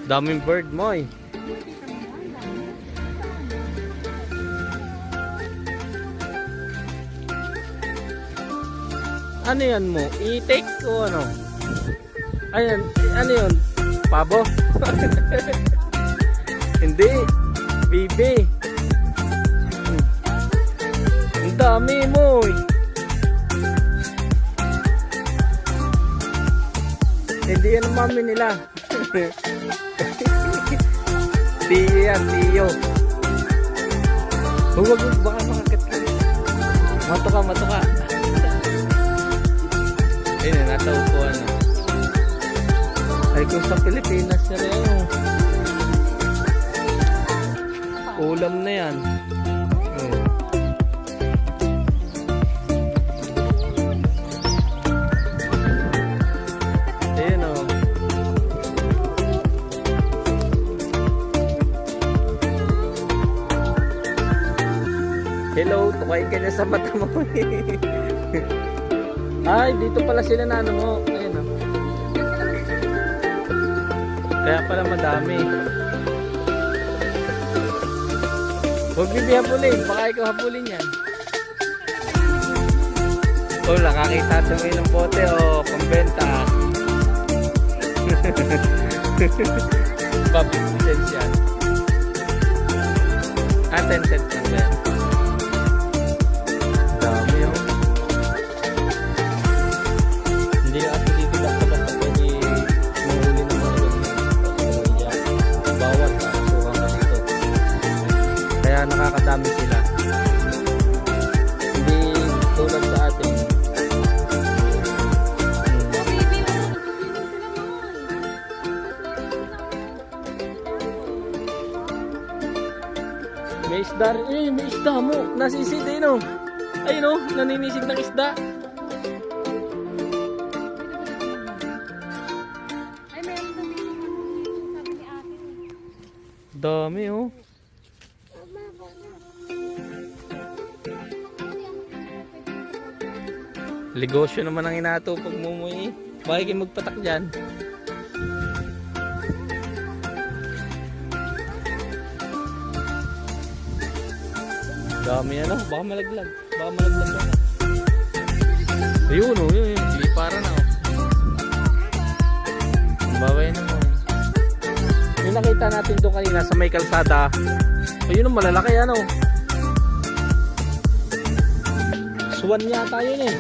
Daming bird mo eh. Ano yan mo? Itik o ano? Ayan, ano yun? Pabo? Hindi. Bibi. Ang dami mo eh. Hindi yan ang mami nila. Tiyo yan, tiyo. Huwag, baka makagat ka. Matuka, matuka. Ayun, nasa upuan. Ay, kung sa Pilipinas na rin. Ulam na yan. Ayun o. Hello, tukayin ka niya sa mata mo. Ay, dito pala sila na ano mo. Ayun o. Kaya pala madami. Huwag bibi hapulin, baka ikaw hapulin yan. Oh, nakakita tumingin ng bote o pambenta. Public cents yan. 10 cents lang ba yan? Dami yun. Hindi ako dito basta-basta pwede mahuli ng mga ganyan. Bawat nakasuhan ka dito. Kaya nakakadami sila. Hindi tulad sa atin. May isda rin. Eh, may isda mo. Nasisid eh, no? Ay, no? Naninisig ng isda. Ay, meron na din sabi ni ate. Dami, oh. Ligosyo naman ang inatupag mo eh. Bakit kayo magpatak dyan? Dami ano, baka malaglag. Baka malaglag na. Ayun oh, yun. Lipara na oh. Ang babay naman. Yung nakita natin doon kanina sa may kalsada. Ayun oh, malalaki ano. Swan yata yun eh.